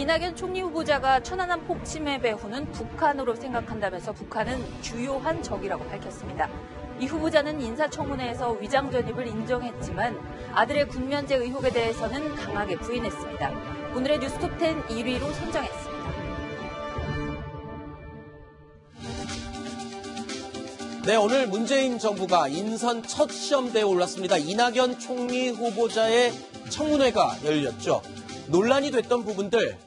이낙연 총리 후보자가 천안함 폭침의 배후는 북한으로 생각한다면서 북한은 주요한 적이라고 밝혔습니다. 이 후보자는 인사청문회에서 위장전입을 인정했지만 아들의 군면제 의혹에 대해서는 강하게 부인했습니다. 오늘의 뉴스톱10 1위로 선정했습니다. 네, 오늘 문재인 정부가 인선 첫 시험대에 올랐습니다. 이낙연 총리 후보자의 청문회가 열렸죠. 논란이 됐던 부분들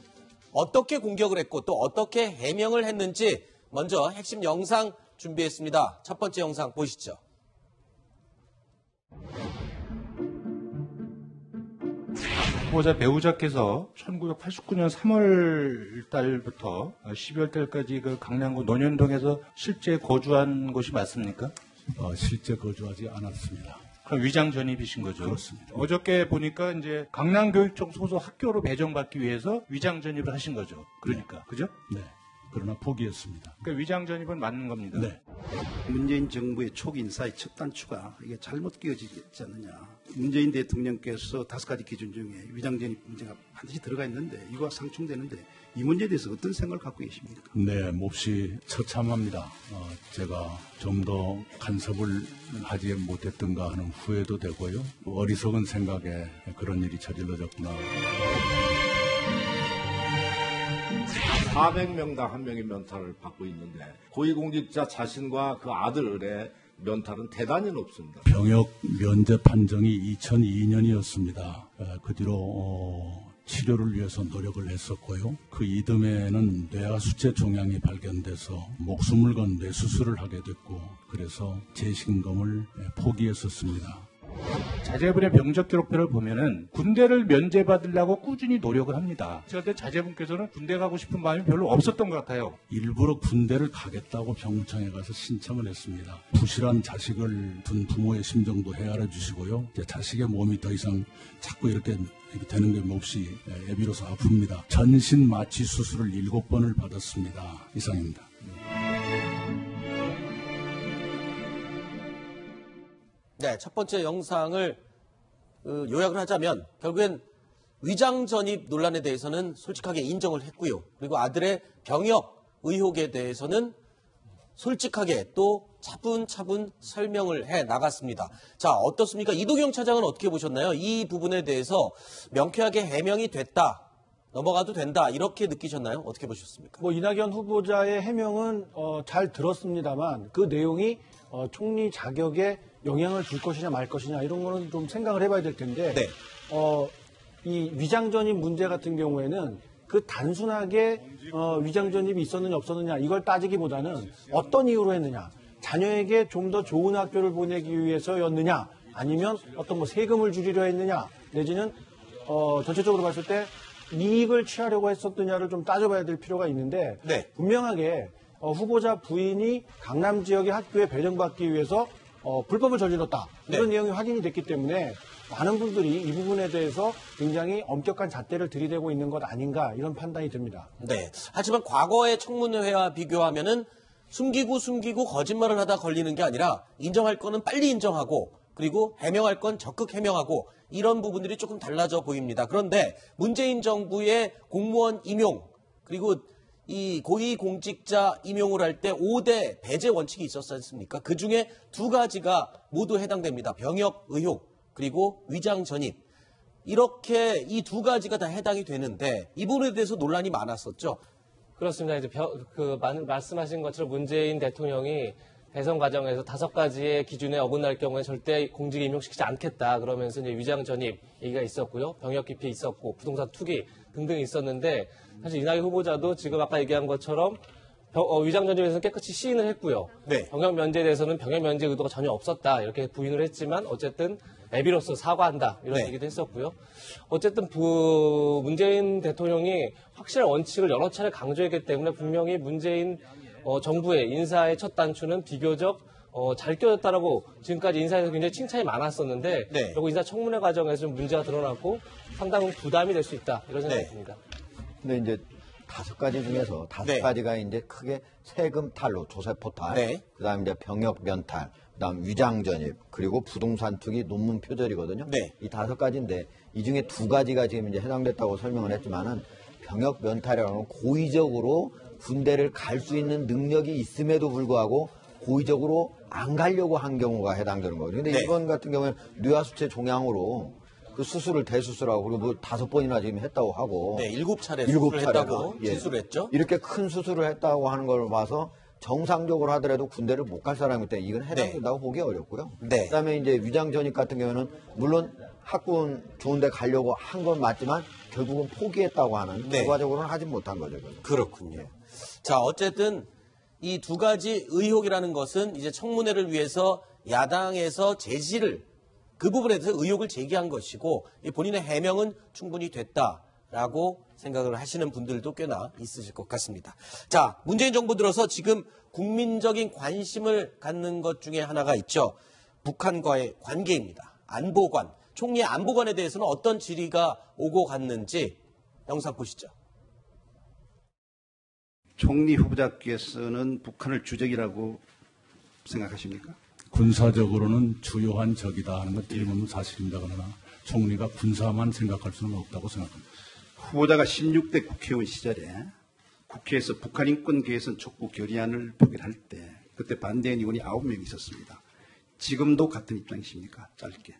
어떻게 공격을 했고 또 어떻게 해명을 했는지 먼저 핵심 영상 준비했습니다. 첫 번째 영상 보시죠. 후보자 배우자께서 1989년 3월 달부터 12월 달까지 그 강남구 논현동에서 실제 거주한 곳이 맞습니까? 실제 거주하지 않았습니다. 그럼 위장 전입이신 거죠? 그렇습니다. 어저께 보니까 이제 강남교육청 소속 학교로 배정받기 위해서 위장 전입을 하신 거죠. 그러니까. 네. 그죠? 네. 그러나 포기했습니다. 그러니까 위장 전입은 맞는 겁니다. 네. 문재인 정부의 초기 인사의 첫 단추가 이게 잘못 끼워지지 않느냐. 문재인 대통령께서 5가지 기준 중에 위장 전입 문제가 반드시 들어가 있는데 이거와 상충되는데 이 문제에 대해서 어떤 생각을 갖고 계십니까? 네, 몹시 처참합니다. 제가 좀 더 간섭을 하지 못했던가 하는 후회도 되고요. 어리석은 생각에 그런 일이 저질러졌구나. 400명당 1명의 면탈을 받고 있는데 고위공직자 자신과 그 아들의 면탈은 대단히 높습니다. 병역 면제 판정이 2002년이었습니다. 그 뒤로 치료를 위해서 노력을 했었고요. 그 이듬해에는 뇌하 수체 종양이 발견돼서 목숨을 건 뇌수술을 하게 됐고 그래서 재신검을 포기했었습니다. 자제분의 병적 기록표를 보면은 군대를 면제받으려고 꾸준히 노력을 합니다. 제가 볼 때 자제분께서는 군대 가고 싶은 마음이 별로 없었던 것 같아요. 일부러 군대를 가겠다고 병무청에 가서 신청을 했습니다. 부실한 자식을 둔 부모의 심정도 헤아려 주시고요. 자식의 몸이 더 이상 자꾸 이렇게 되는 게 몹시 애비로서 아픕니다. 전신 마취 수술을 7번을 받았습니다. 이상입니다. 네, 첫 번째 영상을 요약을 하자면 결국엔 위장 전입 논란에 대해서는 솔직하게 인정을 했고요. 그리고 아들의 병역 의혹에 대해서는 솔직하게 또 차분차분 설명을 해 나갔습니다. 자, 어떻습니까? 이도경 차장은 어떻게 보셨나요? 이 부분에 대해서 명쾌하게 해명이 됐다, 넘어가도 된다 이렇게 느끼셨나요? 어떻게 보셨습니까? 이낙연 후보자의 해명은 잘 들었습니다만 그 내용이 총리 자격에 영향을 줄 것이냐 말 것이냐 이런 거는 좀 생각을 해봐야 될 텐데 네. 이 위장전입 문제 같은 경우에는 그 단순하게 위장전입이 있었느냐 없었느냐 이걸 따지기보다는 어떤 이유로 했느냐, 자녀에게 좀 더 좋은 학교를 보내기 위해서였느냐, 아니면 어떤 세금을 줄이려 했느냐, 내지는 전체적으로 봤을 때 이익을 취하려고 했었느냐를 좀 따져봐야 될 필요가 있는데 네. 분명하게 후보자 부인이 강남 지역의 학교에 배정받기 위해서 불법을 저질렀다. 이런 내용이 확인이 됐기 때문에 많은 분들이 이 부분에 대해서 굉장히 엄격한 잣대를 들이대고 있는 것 아닌가 이런 판단이 듭니다. 네. 하지만 과거의 청문회와 비교하면은 숨기고 거짓말을 하다 걸리는 게 아니라 인정할 거는 빨리 인정하고 그리고 해명할 건 적극 해명하고 이런 부분들이 조금 달라져 보입니다. 그런데 문재인 정부의 공무원 임용 그리고 이 고위공직자 임용을 할 때 5대 배제 원칙이 있었지 않습니까? 그중에 2가지가 모두 해당됩니다. 병역 의혹 그리고 위장 전입. 이렇게 이 2가지가 다 해당이 되는데 이 부분에 대해서 논란이 많았었죠. 그렇습니다. 이제 말씀하신 것처럼 문재인 대통령이 대선 과정에서 5가지의 기준에 어긋날 경우에 절대 공직에 임용시키지 않겠다. 그러면서 이제 위장 전입 얘기가 있었고요. 병역 기피 있었고 부동산 투기 등등 있었는데 사실 이낙연 후보자도 지금 아까 얘기한 것처럼 위장 전입에 대해서는 깨끗이 시인을 했고요. 네. 병역 면제에 대해서는 병역 면제 의도가 전혀 없었다. 이렇게 부인을 했지만 어쨌든 애비로서 사과한다. 이런 네. 얘기도 했었고요. 어쨌든 문재인 대통령이 확실한 원칙을 여러 차례 강조했기 때문에 분명히 문재인 정부의 인사의 첫 단추는 비교적 잘 껴졌다라고 지금까지 인사에서 굉장히 칭찬이 많았었는데 네. 결국 인사청문회 과정에서 좀 문제가 드러났고 상당히 부담이 될 수 있다. 이런 생각이 듭니다. 근데 이제 5가지 중에서 5가지가 이제 크게 세금 탈루, 조세포탈, 그다음에 이제 병역 면탈, 그다음 위장 전입, 그리고 부동산 투기, 논문 표절이거든요. 이 5가지인데 이 중에 2가지가 지금 이제 해당됐다고 설명을 했지만은 병역 면탈이라는 고의적으로 군대를 갈 수 있는 능력이 있음에도 불구하고 고의적으로 안 가려고 한 경우가 해당되는 거거든요. 근데 네. 이번 같은 경우는 뇌하수체 종양으로 그 수술을 대수술하고 그리고 뭐 5번이나 지금 했다고 하고 네, 7차례 일곱 수술을 차례나. 했다고 예. 진술을 했죠. 이렇게 큰 수술을 했다고 하는 걸 봐서 정상적으로 하더라도 군대를 못 갈 사람이기 때문에 이건 해당된다고 보기 어렵고요. 네. 그다음에 이제 위장 전입 같은 경우는 물론 학군 좋은데 가려고 한 건 맞지만 결국은 포기했다고 하는 네. 결과적으로는 하지 못한 거죠. 그렇군요. 자, 어쨌든 이 두 가지 의혹이라는 것은 이제 청문회를 위해서 야당에서 제시를 그 부분에 대해서 의혹을 제기한 것이고 이 본인의 해명은 충분히 됐다라고 생각을 하시는 분들도 꽤나 있으실 것 같습니다. 자, 문재인 정부 들어서 지금 국민적인 관심을 갖는 것 중에 하나가 있죠. 북한과의 관계입니다. 안보관, 총리의 안보관에 대해서는 어떤 질의가 오고 갔는지 영상 보시죠. 총리 후보자께서는 북한을 주적이라고 생각하십니까? 군사적으로는 주요한 적이다 하는 건 틀림없는 사실입니다. 그러나 총리가 군사만 생각할 수는 없다고 생각합니다. 후보자가 16대 국회의원 시절에 국회에서 북한 인권 개선 촉구 결의안을 표결할 때 그때 반대한 의원이 9명 있었습니다. 지금도 같은 입장이십니까? 짧게.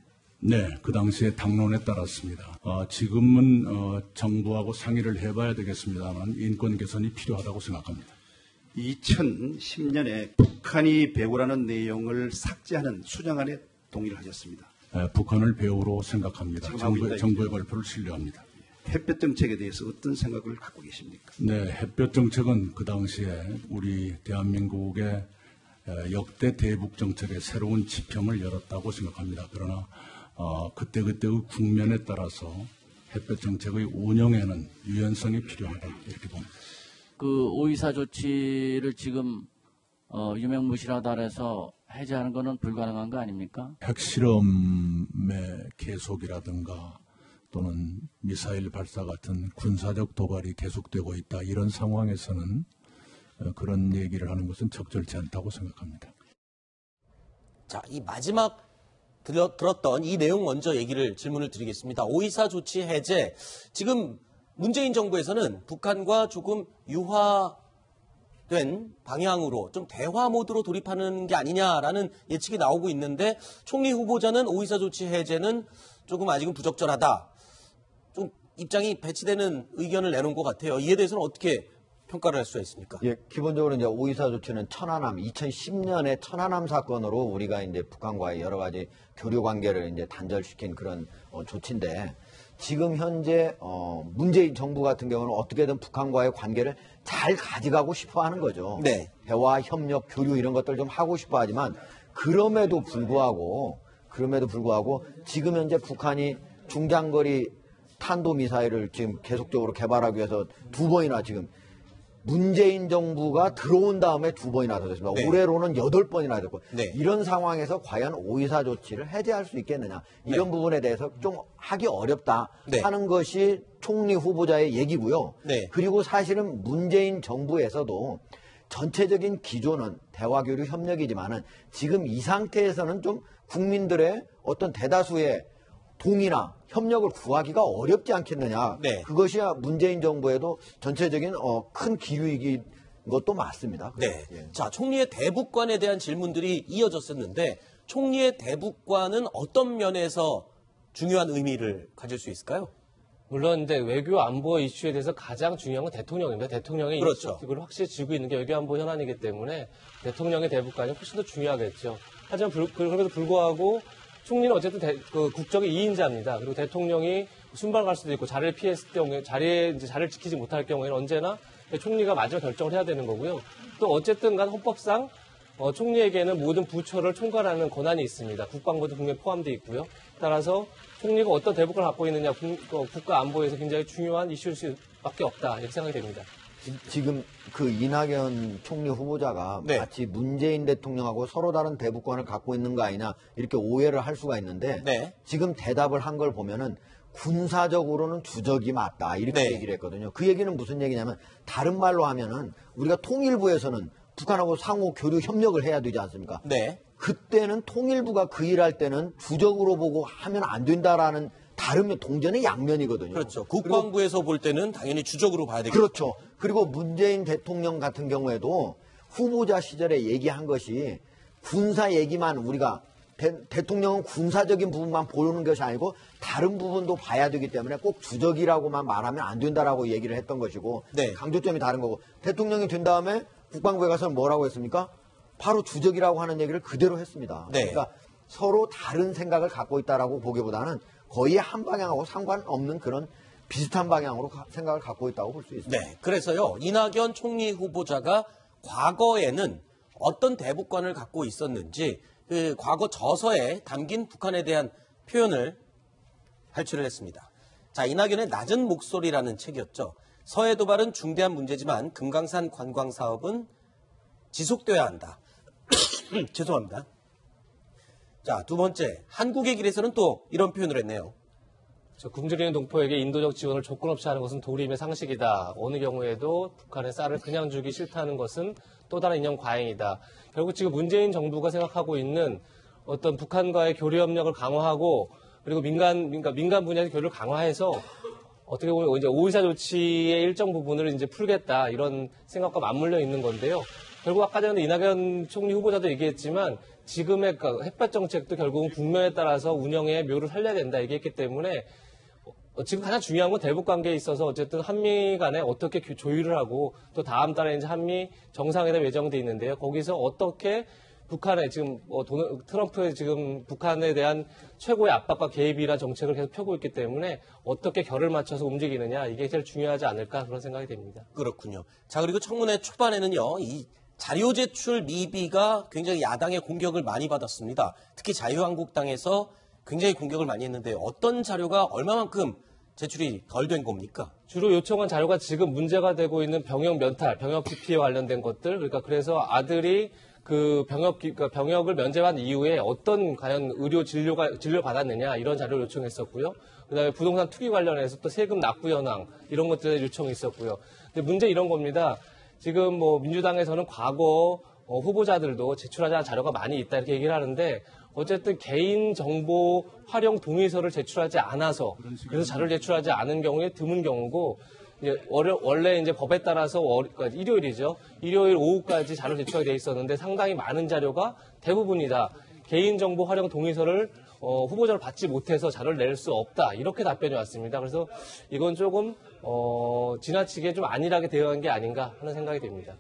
네, 그 당시에 당론에 따랐습니다. 지금은 정부하고 상의를 해봐야 되겠습니다만 인권 개선이 필요하다고 생각합니다. 2010년에 북한이 배우라는 내용을 삭제하는 수정안에 동의를 하셨습니다. 북한을 배우로 생각합니다. 지금 하고 있다, 정부의 발표를 신뢰합니다. 햇볕 정책에 대해서 어떤 생각을 갖고 계십니까? 네, 햇볕 정책은 그 당시에 우리 대한민국의 역대 대북 정책의 새로운 지평을 열었다고 생각합니다. 그러나 그때그때의 국면에 따라서 햇볕 정책의 운영에는 유연성이 필요하다 이렇게 봅니다. 그 오이사 조치를 지금 유명무실하다 해서 해제하는 것은 불가능한 거 아닙니까? 핵실험의 계속이라든가 또는 미사일 발사 같은 군사적 도발이 계속되고 있다. 이런 상황에서는 그런 얘기를 하는 것은 적절치 않다고 생각합니다. 자, 이 마지막 들었던 이 내용 먼저 질문을 드리겠습니다. 5.24 조치 해제, 지금 문재인 정부에서는 북한과 조금 유화된 방향으로 좀 대화 모드로 돌입하는 게 아니냐라는 예측이 나오고 있는데 총리 후보자는 5.24 조치 해제는 조금 아직은 부적절하다. 좀 입장이 배치되는 의견을 내놓은 것 같아요. 이에 대해서는 어떻게 평가를 할 수가 있습니까? 예, 기본적으로 이제 5.24 조치는 천안함, 2010년에 천안함 사건으로 우리가 이제 북한과의 여러 가지 교류 관계를 이제 단절시킨 그런 조치인데 지금 현재 문재인 정부 같은 경우는 어떻게든 북한과의 관계를 잘 가져가고 싶어 하는 거죠. 네. 대화, 협력, 교류 이런 것들 좀 하고 싶어 하지만 그럼에도 불구하고 지금 현재 북한이 중장거리 탄도미사일을 지금 계속적으로 개발하기 위해서 2번이나 지금 문재인 정부가 들어온 다음에 2번이나 더 됐습니다. 네. 올해로는 8번이나 됐고 네. 이런 상황에서 과연 5.24 조치를 해제할 수 있겠느냐 이런 부분에 대해서 좀 하기 어렵다 네. 하는 것이 총리 후보자의 얘기고요. 네. 그리고 사실은 문재인 정부에서도 전체적인 기조는 대화교류 협력이지만은 지금 이 상태에서는 좀 국민들의 어떤 대다수의 동의나 협력을 구하기가 어렵지 않겠느냐. 네. 그것이야 문재인 정부에도 전체적인 큰 기류이긴 것도 맞습니다. 네. 예. 자, 총리의 대북관에 대한 질문들이 이어졌었는데 총리의 대북관은 어떤 면에서 중요한 의미를 가질 수 있을까요? 물론 이제 외교 안보 이슈에 대해서 가장 중요한 건 대통령입니다. 대통령의 그렇죠. 이니셔티브를 확실히 쥐고 있는 게 외교 안보 현안이기 때문에 대통령의 대북관이 훨씬 더 중요하겠죠. 하지만 그럼에도 불구하고 총리는 어쨌든 국정의 2인자입니다. 그리고 대통령이 순발 갈 수도 있고 자리를 피했을 경우에 자리를 지키지 못할 경우에는 언제나 총리가 마지막 결정을 해야 되는 거고요. 또 어쨌든 간 헌법상 총리에게는 모든 부처를 총괄하는 권한이 있습니다. 국방부도 분명히 포함되어 있고요. 따라서 총리가 어떤 대북을 갖고 있느냐 국가 안보에서 굉장히 중요한 이슈일 수밖에 없다 이렇게 생각이 됩니다. 지금 그 이낙연 총리 후보자가 네. 마치 문재인 대통령하고 서로 다른 대북관을 갖고 있는 거 아니냐 이렇게 오해를 할 수가 있는데 네. 지금 대답을 한 걸 보면은 군사적으로는 주적이 맞다 이렇게 네. 얘기를 했거든요. 그 얘기는 무슨 얘기냐면 다른 말로 하면은 우리가 통일부에서는 북한하고 상호 교류 협력을 해야 되지 않습니까? 네. 그때는 통일부가 그 일할 때는 주적으로 보고 하면 안 된다라는 다르면 동전의 양면이거든요. 그렇죠. 국방부에서 볼 때는 당연히 주적으로 봐야 되겠죠. 그렇죠. 그리고 문재인 대통령 같은 경우에도 후보자 시절에 얘기한 것이 군사 얘기만 우리가 대통령은 군사적인 부분만 보는 것이 아니고 다른 부분도 봐야 되기 때문에 꼭 주적이라고만 말하면 안 된다라고 얘기를 했던 것이고 네. 강조점이 다른 거고 대통령이 된 다음에 국방부에 가서는 뭐라고 했습니까? 바로 주적이라고 하는 얘기를 그대로 했습니다. 네. 그러니까 서로 다른 생각을 갖고 있다라고 보기보다는 거의 한 방향하고 상관없는 그런 비슷한 방향으로 생각을 갖고 있다고 볼 수 있습니다. 네. 그래서요, 이낙연 총리 후보자가 과거에는 어떤 대북관을 갖고 있었는지 그 과거 저서에 담긴 북한에 대한 표현을 발췌를 했습니다. 자, 이낙연의 낮은 목소리라는 책이었죠. 서해 도발은 중대한 문제지만 금강산 관광 사업은 지속돼야 한다. 죄송합니다. 자, 두 번째, 한국의 길에서는 또 이런 표현을 했네요. 굶주리는 동포에게 인도적 지원을 조건 없이 하는 것은 도리임의 상식이다. 어느 경우에도 북한의 쌀을 그냥 주기 싫다는 것은 또 다른 이념 과잉이다. 결국 지금 문재인 정부가 생각하고 있는 어떤 북한과의 교류 협력을 강화하고 그리고 민간 분야의 교류를 강화해서 어떻게 보면 이제 5.24 조치의 일정 부분을 이제 풀겠다 이런 생각과 맞물려 있는 건데요. 결국 아까 전에 이낙연 총리 후보자도 얘기했지만 지금의 햇볕 정책도 결국은 국면에 따라서 운영의 묘를 살려야 된다 얘기했기 때문에 지금 가장 중요한 건 대북 관계에 있어서 어쨌든 한미 간에 어떻게 조율을 하고 또 다음 달에 이제 한미 정상회담 예정돼 있는데요. 거기서 어떻게 북한에 지금 트럼프의 지금 북한에 대한 최고의 압박과 개입이나 정책을 계속 펴고 있기 때문에 어떻게 결을 맞춰서 움직이느냐 이게 제일 중요하지 않을까 그런 생각이 됩니다. 그렇군요. 자, 그리고 청문회 초반에는요, 이 자료 제출 미비가 굉장히 야당의 공격을 많이 받았습니다. 특히 자유한국당에서 굉장히 공격을 많이 했는데 어떤 자료가 얼마만큼 제출이 덜 된 겁니까? 주로 요청한 자료가 지금 문제가 되고 있는 병역 면탈, 병역 기피에 관련된 것들. 그러니까 그래서 아들이 그 병역을 면제한 이후에 어떤 과연 의료 진료 받았느냐 이런 자료를 요청했었고요. 그다음에 부동산 투기 관련해서 또 세금 납부 현황 이런 것들에 요청이 있었고요. 근데 문제 이런 겁니다. 지금 뭐 민주당에서는 과거 후보자들도 제출하지 않은 자료가 많이 있다 이렇게 얘기를 하는데 어쨌든 개인정보 활용 동의서를 제출하지 않아서 그래서 자료를 제출하지 않은 경우에 드문 경우고 원래 이제 법에 따라서 일요일이죠. 일요일 오후까지 자료를 제출하게 돼 있었는데 상당히 많은 자료가 대부분이 다 개인정보 활용 동의서를 후보자를 받지 못해서 자료를 낼 수 없다. 이렇게 답변이 왔습니다. 그래서 이건 조금 지나치게 좀 안일하게 대응한 게 아닌가 하는 생각이 듭니다.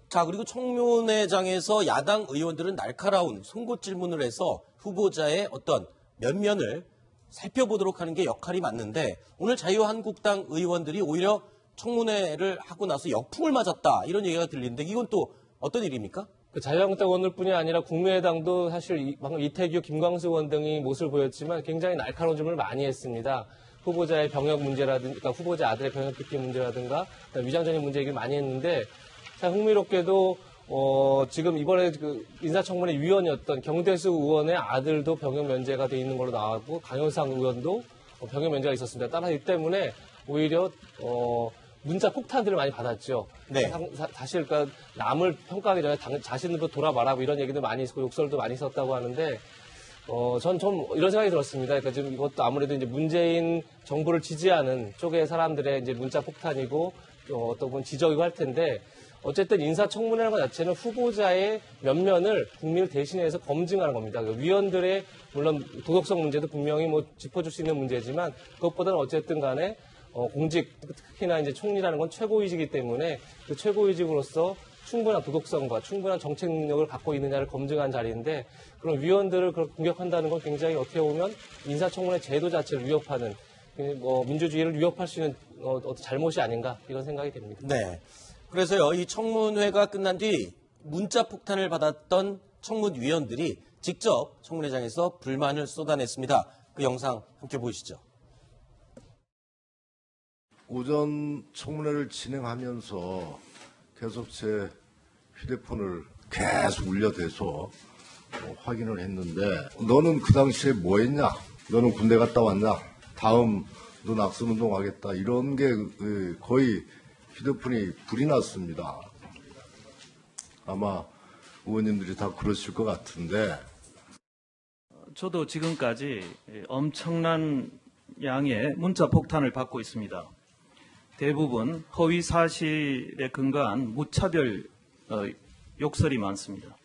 자, 그리고 청문회장에서 야당 의원들은 날카로운 송곳 질문을 해서 후보자의 어떤 면면을 살펴보도록 하는 게 역할이 맞는데 오늘 자유한국당 의원들이 오히려 청문회를 하고 나서 역풍을 맞았다 이런 얘기가 들리는데 이건 또 어떤 일입니까? 자유한국당 의원들뿐이 아니라 국민의당도 사실 방금 이태규, 김광수 의원 등이 모습을 보였지만 굉장히 날카로운 질문을 많이 했습니다. 후보자의 병역 문제라든가 그러니까 후보자 아들의 병역 기피 문제라든가 위장전입 문제 얘기를 많이 했는데 참 흥미롭게도 지금 이번에 그 인사청문회 위원이었던 경대수 의원의 아들도 병역 면제가 돼 있는 걸로 나왔고 강효상 의원도 병역 면제가 있었습니다. 따라서 이 때문에 오히려 문자 폭탄들을 많이 받았죠. 네. 사실 그러니까 남을 평가하기 전에 자신도 돌아봐라 뭐 이런 얘기도 많이 있었고 욕설도 많이 있었다고 하는데 전 좀 이런 생각이 들었습니다. 그러니까 지금 이것도 아무래도 이제 문재인 정부를 지지하는 쪽의 사람들의 이제 문자 폭탄이고 어떤 분 지적이고 할 텐데 어쨌든 인사청문회라는 것 자체는 후보자의 면면을 국민을 대신해서 검증하는 겁니다. 위원들의 물론 도덕성 문제도 분명히 뭐 짚어줄 수 있는 문제지만 그것보다는 어쨌든 간에 공직 특히나 이제 총리라는 건 최고위직이기 때문에 그 최고위직으로서 충분한 도덕성과 충분한 정책 능력을 갖고 있느냐를 검증한 자리인데 그런 위원들을 공격한다는 건 굉장히 어떻게 보면 인사청문회 제도 자체를 위협하는 민주주의를 위협할 수 있는 어떤 잘못이 아닌가 이런 생각이 됩니다. 네. 그래서요, 이 청문회가 끝난 뒤 문자 폭탄을 받았던 청문위원들이 직접 청문회장에서 불만을 쏟아냈습니다. 그 영상 함께 보시죠. 오전 청문회를 진행하면서 계속 제 휴대폰을 계속 울려대서 확인을 했는데 너는 그 당시에 뭐 했냐? 너는 군대 갔다 왔냐? 다음 너 낙선운동 하겠다. 이런 게 거의 휴대폰이 불이 났습니다. 아마 의원님들이 다 그러실 것 같은데 저도 지금까지 엄청난 양의 문자 폭탄을 받고 있습니다. 대부분 허위 사실에 근거한 무차별 욕설이 많습니다.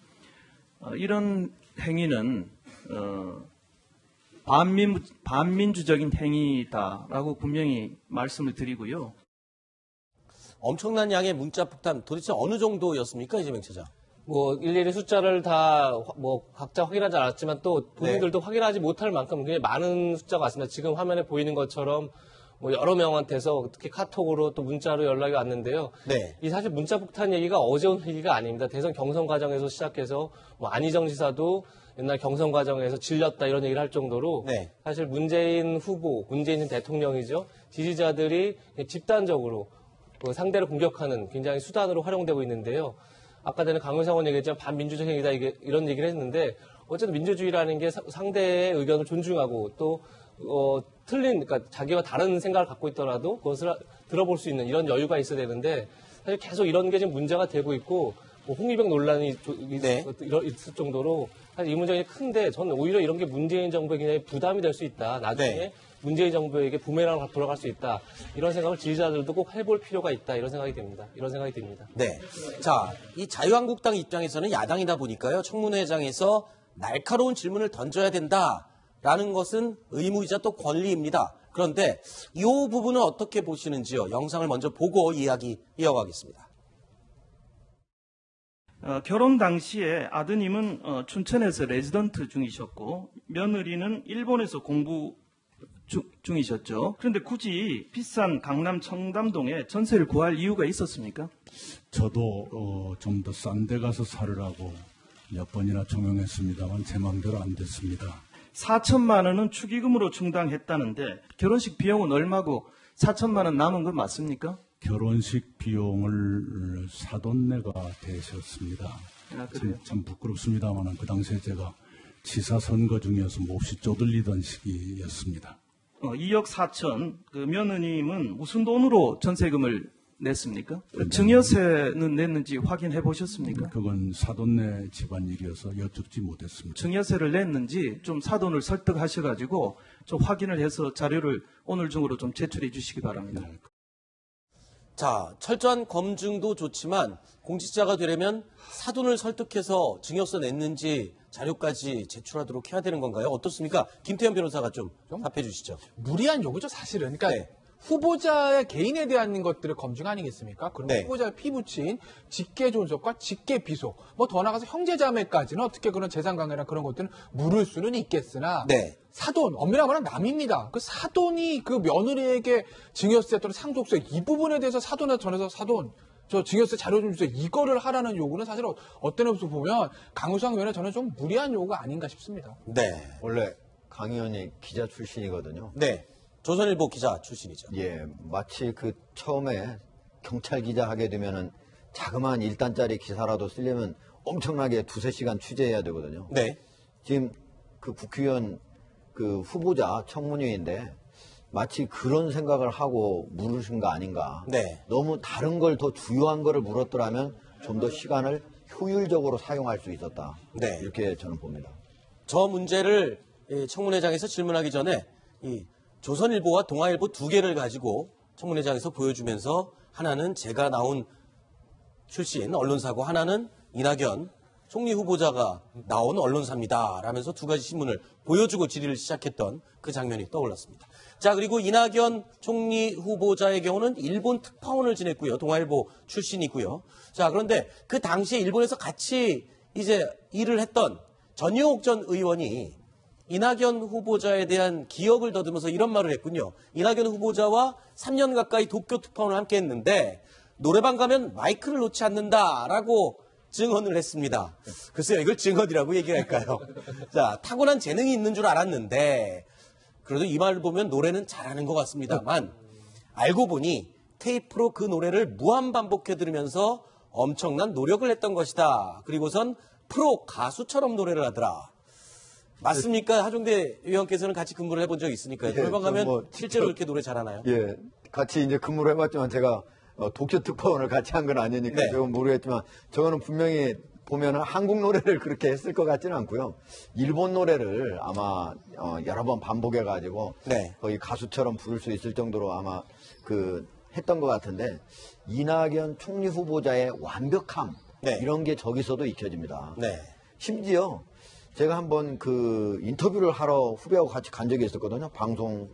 이런 행위는 반민주적인 행위다라고 분명히 말씀을 드리고요. 엄청난 양의 문자 폭탄 도대체 어느 정도였습니까, 이재명 차장? 뭐 일일이 숫자를 다 뭐 각자 확인하지 않았지만 또 본인들도 확인하지 못할 만큼 굉장히 많은 숫자가 왔습니다. 지금 화면에 보이는 것처럼 뭐 여러 명한테서 특히 카톡으로 또 문자로 연락이 왔는데요. 네. 이 사실 문자 폭탄 얘기가 어제 온 얘기가 아닙니다. 대선 경선 과정에서 시작해서 뭐 안희정 지사도 옛날 경선 과정에서 질렸다 이런 얘기를 할 정도로 네. 사실 문재인 후보, 문재인 대통령이죠. 지지자들이 집단적으로 그 상대를 공격하는 굉장히 수단으로 활용되고 있는데요. 아까 전에 강효상 의원 얘기했지만 반민주적 행위다 이런 얘기를 했는데 어쨌든 민주주의라는 게 상대의 의견을 존중하고 또 그러니까 자기와 다른 생각을 갖고 있더라도 그것을 들어볼 수 있는 이런 여유가 있어야 되는데 사실 계속 이런 게 지금 문제가 되고 있고 뭐 홍위병 논란이 있을 정도로 사실 이 문제가 큰데 저는 오히려 이런 게 문재인 정부에 굉장히 부담이 될 수 있다. 나중에 문재인 정부에게 부메랑으로 돌아갈 수 있다. 이런 생각을 지지자들도 꼭 해볼 필요가 있다. 이런 생각이 듭니다. 네. 자, 이 자유한국당 입장에서는 야당이다 보니까요. 청문회장에서 날카로운 질문을 던져야 된다라는 것은 의무이자 또 권리입니다. 그런데 이 부분은 어떻게 보시는지요? 영상을 먼저 보고 이야기 이어가겠습니다. 결혼 당시에 아드님은 춘천에서 레지던트 중이셨고 며느리는 일본에서 공부 중이셨죠. 그런데 굳이 비싼 강남 청담동에 전세를 구할 이유가 있었습니까? 저도 좀 더 싼 데 가서 살으라고 몇 번이나 종용했습니다만 제 마음대로 안 됐습니다. 4천만 원은 축의금으로 충당했다는데 결혼식 비용은 얼마고 4천만 원 남은 건 맞습니까? 결혼식 비용을 사돈네가 대셨습니다. 참 부끄럽습니다만 그 당시에 제가 지사 선거 중이어서 몹시 쪼들리던 시기였습니다. 2억 4천, 그 며느님은 무슨 돈으로 전세금을 냈습니까? 증여세는 냈는지 확인해 보셨습니까? 그건 사돈네 집안일이어서 여쭙지 못했습니다. 증여세를 냈는지 좀 사돈을 설득하셔가지고 좀 확인을 해서 자료를 오늘 중으로 좀 제출해 주시기 바랍니다. 네. 자, 철저한 검증도 좋지만 공직자가 되려면 사돈을 설득해서 증여세 냈는지 자료까지 제출하도록 해야 되는 건가요? 어떻습니까? 김태현 변호사가 좀 답해 주시죠. 무리한 요구죠, 사실은. 그러니까 후보자의 개인에 대한 것들을 검증 아니겠습니까? 그럼 후보자가 피부친 직계 존속과 직계 비속, 뭐 더 나가서 형제자매까지는 어떻게 그런 재산관계나 그런 것들은 물을 수는 있겠으나 사돈, 엄밀히 말하면 남입니다. 그 사돈이 그 며느리에게 증여세 또는 상속세 이 부분에 대해서 사돈에 전해서 사돈 저 증여세 자료 좀 주세요. 이거를 하라는 요구는 사실 어떤 의미에서 보면 강효상 의원의 저는 좀 무리한 요구가 아닌가 싶습니다. 네. 원래 강 의원이 기자 출신이거든요. 네. 조선일보 기자 출신이죠. 예, 마치 그 처음에 경찰 기자 하게 되면은 자그마한 1단짜리 기사라도 쓰려면 엄청나게 2-3시간 취재해야 되거든요. 네. 지금 그 국회의원 그 후보자 청문회인데 마치 그런 생각을 하고 물으신 거 아닌가. 네. 너무 다른 걸 더 주요한 거를 물었더라면 좀 더 시간을 효율적으로 사용할 수 있었다. 네. 이렇게 저는 봅니다. 저 문제를 청문회장에서 질문하기 전에 이 조선일보와 동아일보 두 개를 가지고 청문회장에서 보여주면서 하나는 제가 나온 출신 언론사고 하나는 이낙연 총리 후보자가 나온 언론사입니다. 라면서 두 가지 신문을 보여주고 질의를 시작했던 그 장면이 떠올랐습니다. 자, 그리고 이낙연 총리 후보자의 경우는 일본 특파원을 지냈고요. 동아일보 출신이고요. 자, 그런데 그 당시에 일본에서 같이 이제 일을 했던 전용옥 전 의원이 이낙연 후보자에 대한 기억을 더듬어서 이런 말을 했군요. 이낙연 후보자와 3년 가까이 도쿄 특파원을 함께 했는데 노래방 가면 마이크를 놓지 않는다라고 증언을 했습니다. 글쎄요, 이걸 증언이라고 얘기할까요? 자, 타고난 재능이 있는 줄 알았는데 그래도 이 말을 보면 노래는 잘하는 것 같습니다만 알고 보니 테이프로 그 노래를 무한 반복해 들으면서 엄청난 노력을 했던 것이다. 그리고선 프로 가수처럼 노래를 하더라. 맞습니까? 하종대 의원께서는 같이 근무를 해본 적이 있으니까요. 노래방 가면 실제로 그렇게 노래 잘하나요? 예, 같이 이제 근무를 해봤지만 제가 도쿄 특파원을 같이 한 건 아니니까 저건 모르겠지만 저거는 분명히 보면은 한국 노래를 그렇게 했을 것 같지는 않고요. 일본 노래를 아마 여러 번 반복해가지고 네. 거의 가수처럼 부를 수 있을 정도로 아마 했던 것 같은데 이낙연 총리 후보자의 완벽함 네. 이런 게 저기서도 익혀집니다. 네. 심지어 제가 한번 인터뷰를 하러 후배하고 같이 간 적이 있었거든요. 방송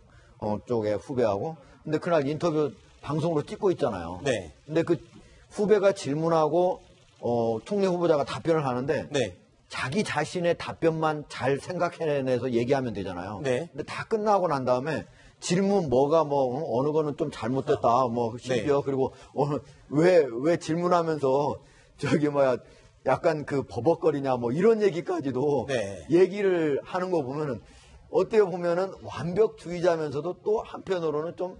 쪽에 후배하고. 근데 그날 인터뷰 방송으로 찍고 있잖아요. 네. 근데 그 후배가 질문하고 총리 후보자가 답변을 하는데 네. 자기 자신의 답변만 잘 생각해내서 얘기하면 되잖아요. 네. 근데 다 끝나고 난 다음에 질문 어느 거는 좀 잘못됐다. 심지어 네. 그리고 왜 질문하면서 약간 버벅거리냐 이런 얘기까지도 네. 얘기를 하는 거 보면은 어떻게 보면은 완벽주의자면서도 또 한편으로는 좀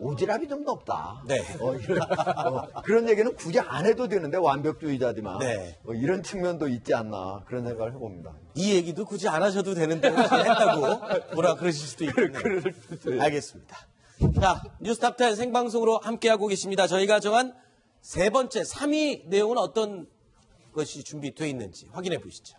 오지랖이 좀 높다. 네. 그런 얘기는 굳이 안 해도 되는데 완벽주의자지만 네. 이런 측면도 있지 않나 그런 생각을 해봅니다. 이 얘기도 굳이 안 하셔도 되는데 혹시 했다고 뭐라 그러실 수도 있겠네요. 알겠습니다. 자, 뉴스탑10 생방송으로 함께하고 계십니다. 저희가 정한 세 번째 3위 내용은 어떤 것이 준비되어 있는지 확인해 보시죠.